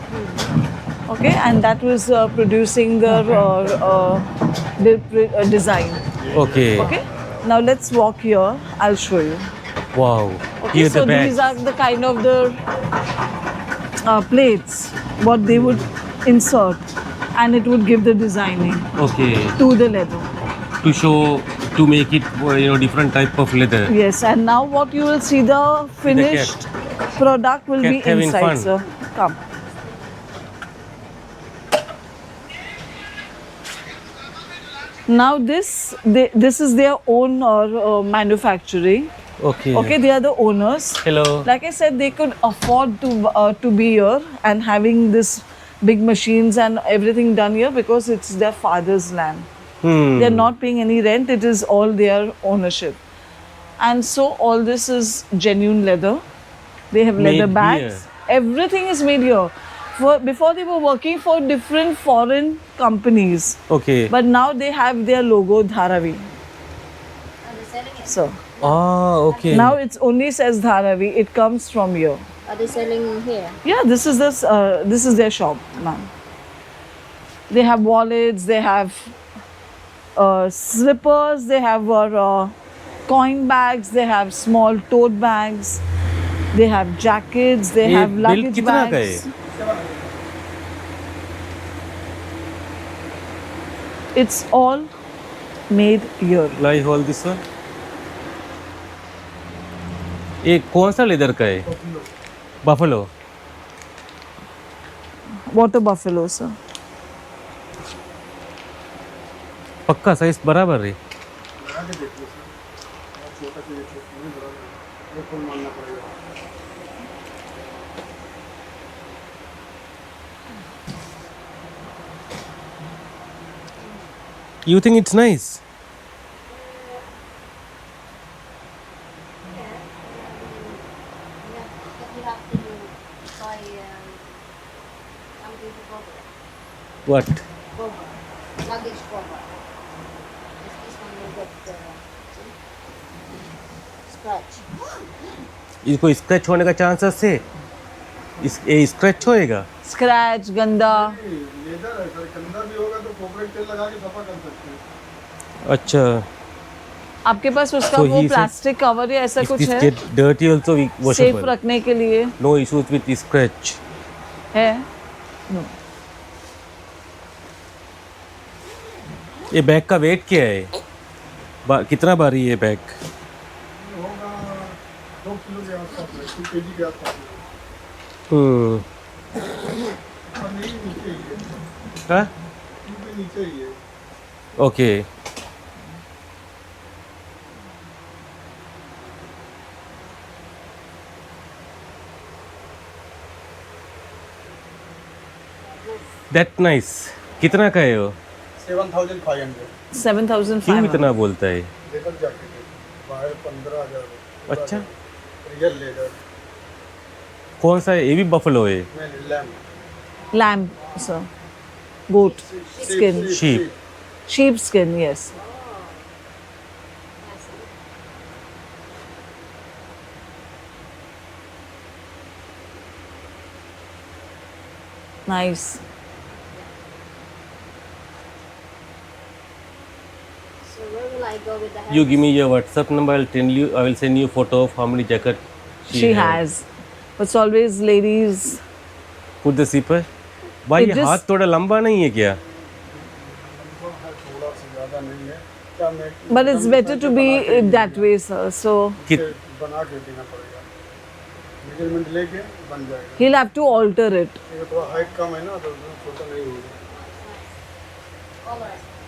Okay, and that was producing the design. Okay. Okay, now let's walk here. I'll show you. Wow. Okay, Here so the bag. these are the kind of the plates what they would insert, and it would give the designing Okay. to the leather. To show, to make it, different type of leather. Yes, and now what you will see, the finished product will Cat be having inside, fun. sir. Come. Now this is their own manufacturing. Okay. Okay, they are the owners. Hello. Like I said, they could afford to be here and having this big machines and everything done here because it's their father's land. They're not paying any rent. It is all their ownership. And so all this is genuine leather. They have leather Made bags. Everything is made here. Before they were working for different foreign companies. Okay. But now they have their logo Dharavi. Are they selling it? So Ah, okay. now it's only says Dharavi. It comes from here. Are they selling here? Yeah, this is their shop, ma'am. They have wallets. They have slippers. They have coin bags. They have small tote bags. They have jackets. They ये have bill luggage कितना का bags. है? It's all made here. Like all this one. ये कौन सा leather का है? Buffalo. Water buffalo, sir. पक्का साइज बराबर है. You think it's nice? But you have to buy something to cover it. What? Cover. Luggage cover. This one will get scratch. इसको scratch होने का चांसेस है? ये स्क्रैच होएगा? स्क्रैच गंदा. लेदर है सर, गंदा भी होगा तो कोकोनट तेल लगा के सफा कर सकते हैं। अच्छा. आपके पास उसका So वो he said- प्लास्टिक कवर या ऐसा If कुछ this है get dirty also safe washable. रखने के लिए No issues with scratch. है? नो. ये बैग का वेट क्या है? कितना भारी है बैग? ये होगा 2 किलो के आसपास है, 2 केजी के आसपास है। और नहीं नीचे ही है, हाँ? 2 के नीचे ही है। ओके. That nice. कितना का है वो? 7,500 क्यों 7,500. इतना बोलता है? लेदर जैकेट है, बाहर 15,000 अच्छा. रियल लेदर कौन सा है? ये भी बफलो है? में lamp Lamb, sir. Goat skin. Sheep. Sheep skin, yes. Nice. So where will I go with the You give me your WhatsApp number. I'll tell you. I will send you a photo of how many jacket She has. But it's always ladies. Put the zipper. भाई It just- हाथ थोड़ा लंबा नहीं है क्या? थोड़ा सा ज़्यादा नहीं है क्या, मैं But it's better to be that way, sir. So कित बना के देना पड़ेगा, मेजरमेंट लेके बन जाएगा। he'll have to alter it. ये थोड़ा हाइट कम है ना तो छोटा नहीं होगा।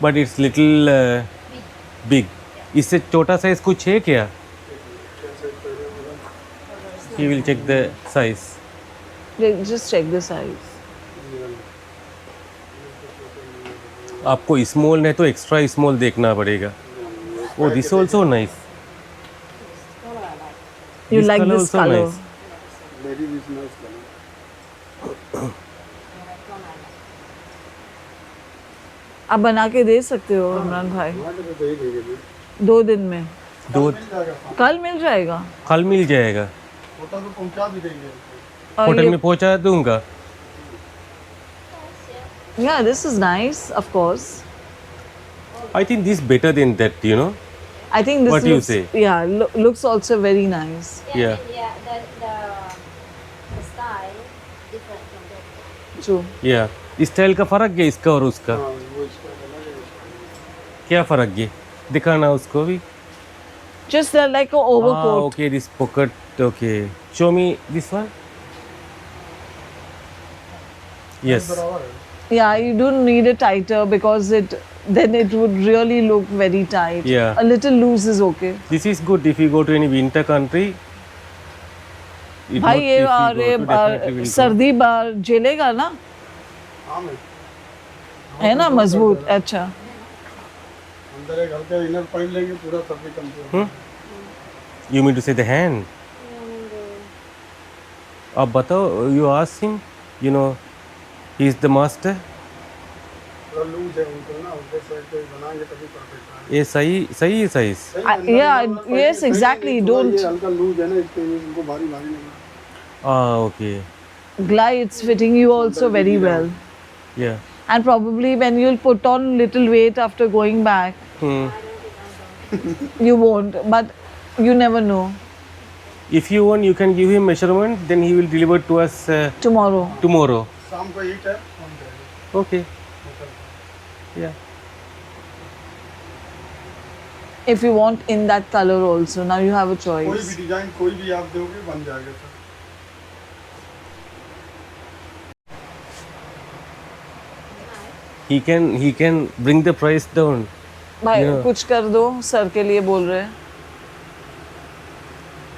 But it's little big. इससे छोटा साइज कुछ है क्या? He will check the size. Just check the size. आपको स्मॉल नहीं तो एक्स्ट्रा स्मॉल देखना पड़ेगा. Oh, this also nice. You This like color this also color? nice. मेरी बिजनेस करना आप बना के दे सकते हो इमरान भाई हमारे तो यही देंगे 2 दिन में. दो मिल जाएगा, कल मिल जाएगा. कल मिल जाएगा. होटल को पहुंचा भी देंगे। और होटल ये- में पहुंचा दूंगा. Yeah, this is nice, of course. I think this better than that, you know. I think this What do you looks, say? yeah, looks also very nice. Yeah. the style different from that. True. Yeah. Style का फर्क है इसका और उसका. हाँ, वो इसका अलग है, इसका क्या फर्क है? दिखाना उसको भी. Just like a overcoat. Okay, this pocket. Okay. Show me this one. Yes. बराबर है। Yeah, you don't need it tighter because then it would really look very tight. Yeah. A little loose is okay. This is good if you go to any winter country. It भाई not- ये if you और go ये to definitely will go. सर्दी बार झेलेगा ना? हाँ मैं है ना मजबूत. अच्छा. अंदर एक हल्का इनर पहन लेंगे, पूरा सर्दी कम You mean to say the hand? आप बताओ. You ask him. You know, he is the master. थोड़ा लूज है उनको ना, उनके साइड पे बनाएंगे तभी परफेक्ट आएगा। ये सही है साइज. सही है, अंदर yeah, इनर पहन yes, के सही exactly, है, थोड़ा don't- ये हल्का लूज है ना, इसके लिए उनको भारी भारी लगा। Okay. Glides fitting you also very well. Yeah. And probably when you'll put on little weight after going back, you won't. But you never know. If you want, you can give him measurement. Then he will deliver to us Tomorrow. tomorrow. शाम को 8 है, पहुंच जाएगा Okay. Hotel. Yeah. If you want in that color also, now you have a कोई भी choice. Design कोई भी आप दोगे बन जाएगा sir. He can bring the price down. भाई Yeah. कुछ कर दो सर के लिए बोल रहे हैं.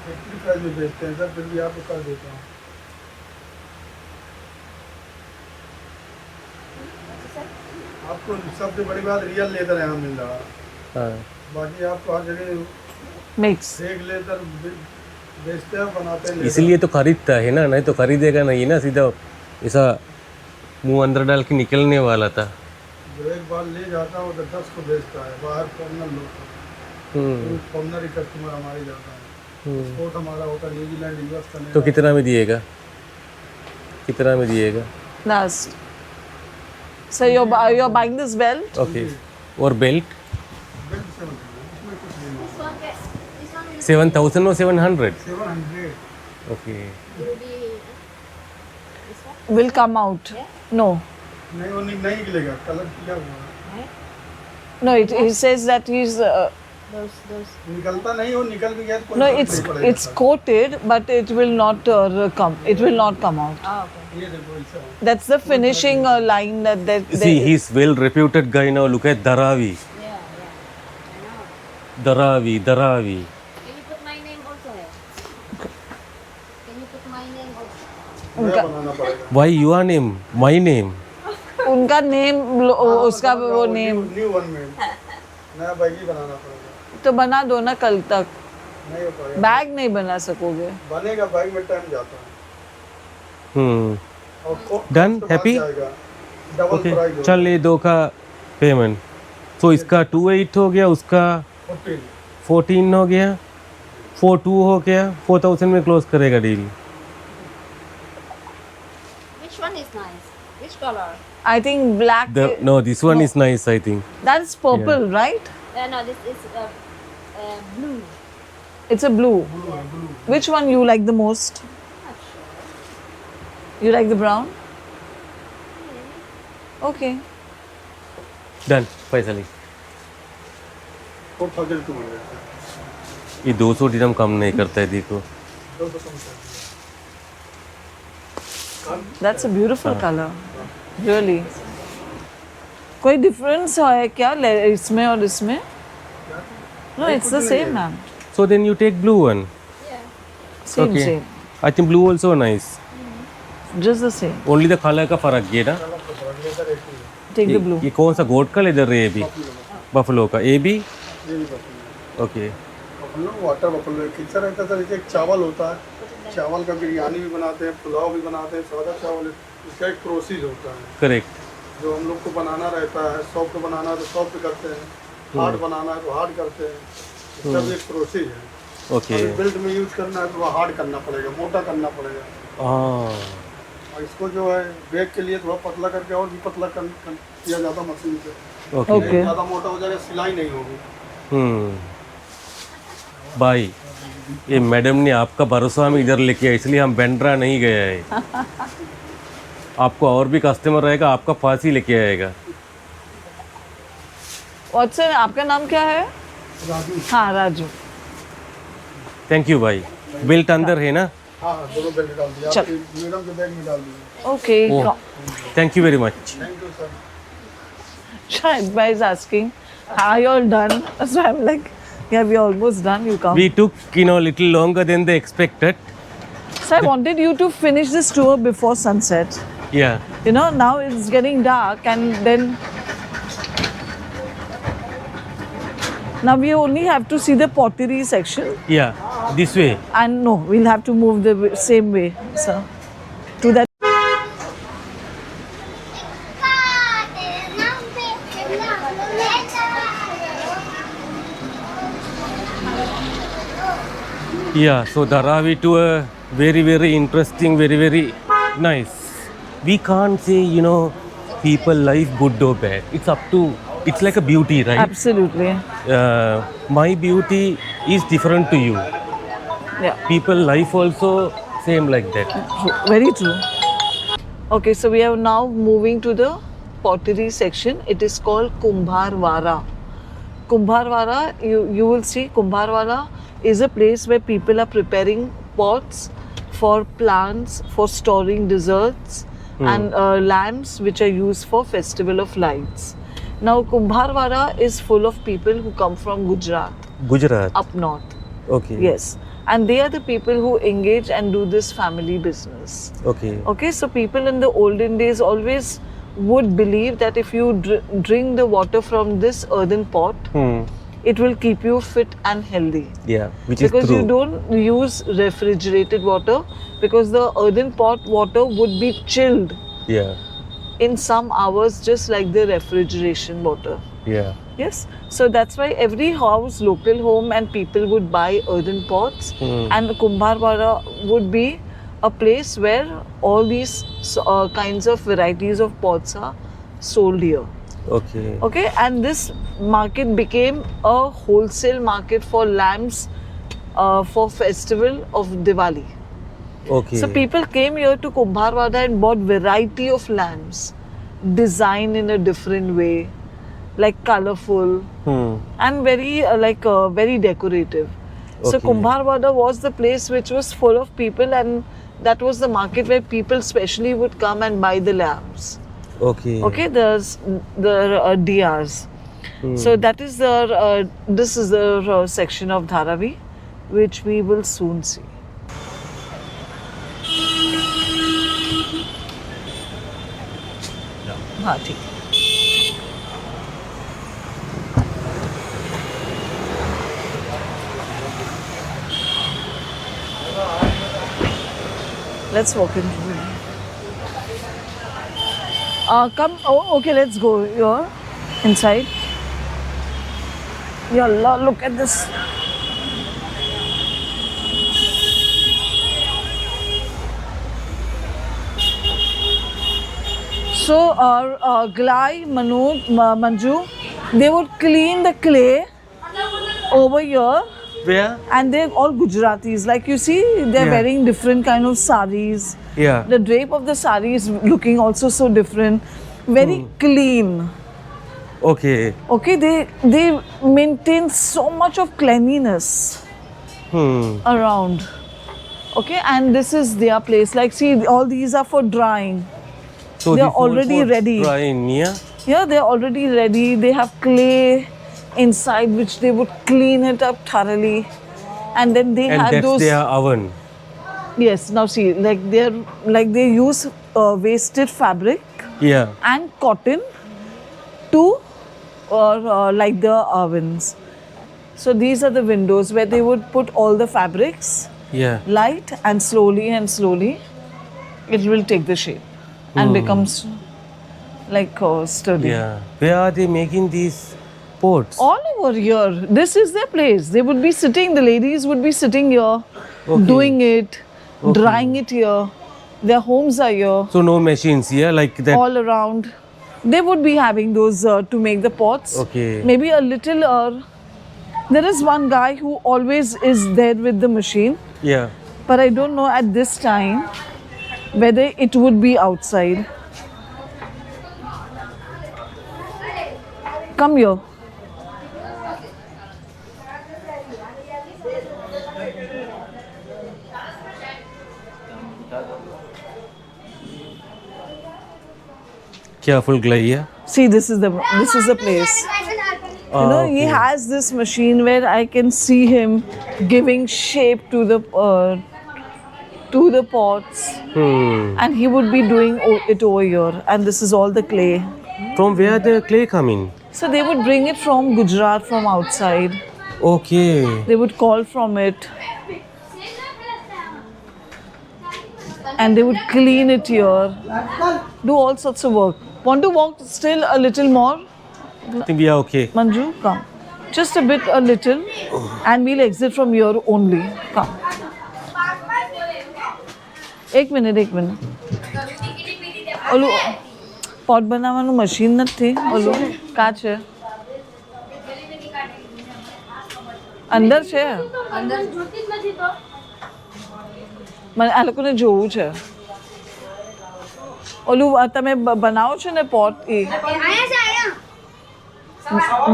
फैक्ट्री प्राइस में बेचते हैं सर, फिर भी आपको कर देता हूँ। आपको सबसे बड़ी बात रियल लेदर यहाँ मिल रहा है, हाँ. बाकी आपको हर जगह Mix. फेक लेदर बेचते हैं, बनाते हैं लेदर। इसलिए तो खरीदता है ना, नहीं तो खरीदेगा नहीं ना सीधा ऐसा मुंह अंदर डाल के निकलने वाला था। जो एक बार ले जाता है वो 10 को बेचता है, बाहर फॉर्नर लोग, फॉर्नर ही कस्टमर हमारे जाता है। एक्सपोर्ट हमारा होता है न्यूजीलैंड, यूएस, तो कनाडा। कितना में दिएगा? कितना में दिएगा? Last. So you're buying this belt? Okay. और बेल्ट बिल 700, इसमें कुछ नहीं है। This one, this one is 7,000 और 700? 700 okay. will be this one. Will come out. No. नहीं, वो नहीं निकलेगा, कलर किया हुआ है। No, he says that he's Those. निकलता नहीं, वो निकल भी गया तो कोई no, फर्क it's नहीं पड़ेगा it's sir. coated, but it will not come. It will not come out. Oh, okay. ये देखो ऐसा है। That's the finishing line that See, he's well reputed guy now. Look at Dharavi. Yeah. I know. Dharavi. Can you put my name also here? Can you put my name also? नया बनाना पड़ेगा। Why your name? My name? उनका name उसका वो name new one में नया bag ही बनाना पड़ेगा। तो बना दो ना कल तक। नहीं हो पाएगा, बैग नहीं बना सकोगे। बनेगा, बैग में टाइम जाता है। और Done? उसके बाद Happy? जाएगा, डबल ओके प्राइस चल ये दो का पेमेंट। तो इसका 28 हो गया, उसका 14 हो गया, 42 हो गया, 4,000 में क्लोज करेगा deal. Which one is nice? Which color? I think black. No, this one is nice, I think. That's purple, right? No, this is blue. It's a blue. Which one you like the most? Not sure. You like the brown? Okay. Done. Faisali. 4,200 ये 200 दिरहम कम नहीं करता है, देखो। 200 कम कर That's a beautiful color. Really. कोई difference है क्या इसमें और इसमें? No, it's the same, ma'am. So then you take blue one. Yeah. Same, Okay. same. I think blue also nice. Just the same. Only the color का फर्क ये ना। Take the blue. ये कौन सा गोट का लेदर है? ये भी बफलो का। ये भी ये भी buffalo. Okay. Buffalo water buffalo कितना रहता है सर? जैसे एक चावल होता है, चावल का बिरयानी भी बनाते हैं, पुलाव भी बनाते हैं, सादा चावल इसका एक प्रोसेस होता है करेक्ट। जो हम लोग को बनाना रहता है। सॉफ्ट बनाना है तो सॉफ्ट करते हैं, हार्ड बनाना है तो हार्ड करते हैं। इसका भी एक प्रोसेस है। ओके। अगर बेल्ट में यूज करना है तो वह हार्ड करना पड़ेगा, मोटा करना पड़ेगा। हाँ। और इसको जो है बैग के लिए थोड़ा पतला करके और भी पतला किया जाता मशीन से। ओके। Okay. ज़्यादा मोटा हो जाएगा, सिलाई नहीं होगी। भाई ये मैडम ने आपका भरोसा हम इधर लेके आए, इसलिए हम बैंड्रा नहीं गए हैं। आपको और भी कस्टमर रहेगा, आपका पास ही लेके आएगा। What's your आपका नाम क्या है? राजू। हाँ राजू। थैंक यू भाई। बेल्ट अंदर है ना? हाँ हाँ, दोनों बेल्ट डाल दिया। चल। आपके मैडम के बैग में डाल दिया। Okay. Oh thank you very much. Thank you sir. Shahid is asking, are you all done? So I'm like, yeah, we're almost done. You come. We took little longer than they expected. So I wanted you to finish this tour before sunset. Yeah. You know, now it's getting dark and then now we only have to see the pottery section Yeah. This way. and no, we'll have to move the same way. So to that. Yeah, so Dharavi to a very interesting, very nice. We can't say, people life good or bad. It's up to, it's like a beauty, right? Absolutely. My beauty is different to you. Yeah. People life also same like that. True. Very true. Okay, so we are now moving to the pottery section. It is called Kumbharwara. Kumbharwara, you will see Kumbharwara is a place where people are preparing pots for plants, for storing desserts and lamps which are used for Festival of Lights. Now Kumbharwara is full of people who come from Gujarat, Gujarat. up north. Okay. Yes. And they are the people who engage and do this family business. Okay. Okay, so people in the olden days always would believe that if you drink the water from this earthen pot, it will keep you fit and healthy. Yeah, which is Because true. you don't use refrigerated water, because the earthen pot water would be chilled. Yeah. in some hours, just like the refrigeration water. Yeah. Yes, so that's why every house, local home, and people would buy earthen pots, and the Kumbharwada would be a place where all these kinds of varieties of pots are sold here. Okay. Okay, and this market became a wholesale market for lamps for festival of Diwali. Okay. So people came here to Kumbharwada and bought variety of lamps, designed in a different way, like colorful and very very decorative. So Okay. Kumbharwada was the place which was full of people, and that was the market where people specially would come and buy the lamps. Okay. Okay, there's the diyas. So that is the this is the section of Dharavi, which we will soon see. हाँ ठीक है. Let's walk in. Come. Oh, okay. Let's go. You're inside. Ya Allah, look at this. So, Glai, Manju, they would clean the clay over here, Where? and they're all Gujaratis. Like you see, they're Yeah. wearing different kind of saris. Yeah. The drape of the sari is looking also so different. Very clean. Okay. Okay, they maintain so much of cleanliness around. Okay, and this is their place. Like, see, all these are for drying. So They're this whole already pot ready. Drying, yeah. Yeah, they're already ready. They have clay inside, which they would clean it up thoroughly, and then they And have that's those. their oven. Yes, now see, they use wasted fabric Yeah. and cotton to like the ovens. So these are the windows where they would put all the fabrics, Yeah. light, and slowly it will take the shape and becomes like sturdy. Yeah. Where are they making these pots? All over here. This is their place. They would be sitting, the ladies would be sitting here, Okay. doing it, drying it here. Their homes are here, So no machines here like that. all around. They would be having those to make the pots. Okay. Maybe a little. There is one guy who always is there with the machine, Yeah. but I don't know at this time whether it would be outside. Come here. Careful, Glai. Yeah. See, this is the place. You know, he has this machine where I can see him giving shape to the pots, and he would be doing it over here. And this is all the clay. From where the clay coming? So they would bring it from Gujarat, from outside. Okay. They would call from it, and they would clean it here. Do all sorts of work. Want to walk still a little more? I think we are okay. Manju, come. Just a bit, a little, and we'll exit from here only. Come. एक minute ઓલું pot બનાવવાનું machine નથી ઓલું કાચ છે અંદર છે મને આ લોકોને જોવું છે ઓલું તમે બનાવો છો ને પોટ એ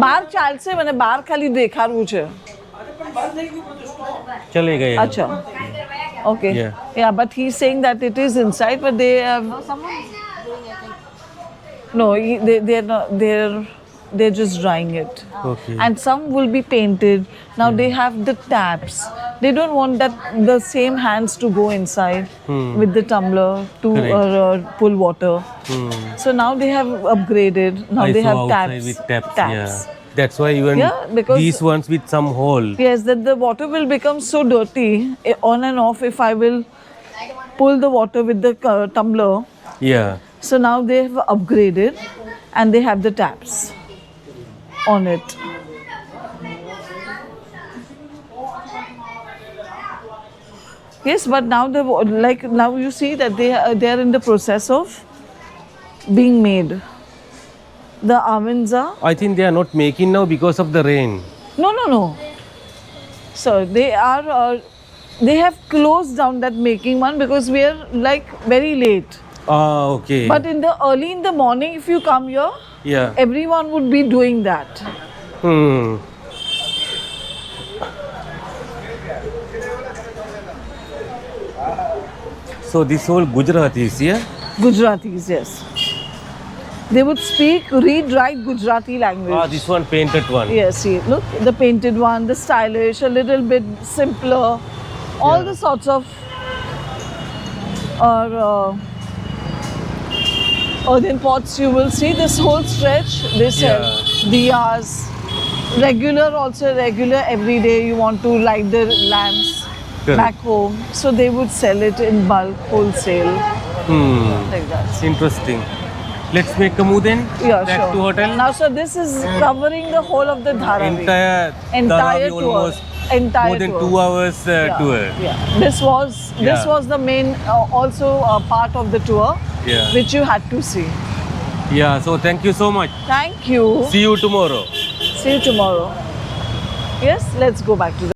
બહાર ચાલશે મને બહાર ખાલી દેખાડવું છે चले गए. अच्छा okay Yeah. yeah but he's saying that it is inside but they have no they're not they're just drying it Okay. and some will be painted now they have the taps they don't want that the same hands to go inside with the tumbler to pull water so now they have upgraded now I they saw have outside taps with taps. Yeah. That's why even Yeah, because- these ones with some hole. Yes, that the water will become so dirty on and off if I will pull the water with the tumbler. Yeah. So now they have upgraded and they have the taps on it. Yes, but now now you see that they are in the process of being made. The ovens are I think they are not making now because of the rain. no. So they have closed down that making one because we are like very late. Ah, okay. But early in the morning, if you come here, yeah. everyone would be doing that. Hmm. So this whole Gujaratis, yeah? Gujaratis, yes. They would read, write Gujarati language. Ah, this one painted one. Yes, see, look, the painted one, the stylish, a little bit simpler, all the sorts of earthen pots you will see. This whole stretch, they sell diyas, regular every day you want to light the lamps back home. So they would sell it in bulk, wholesale, like that. Interesting. Let's make a move then. Yeah, back sure. to hotel. Now, so this is covering the whole of the Dharavi. Entire Entire Dharavi tour. almost Entire more than tour. 2 hours tour. Yeah. This was the main also part of the tour, Yeah. which you had to see. Yeah. So thank you so much. Thank you. See you tomorrow. See you tomorrow. Yes, let's go back to the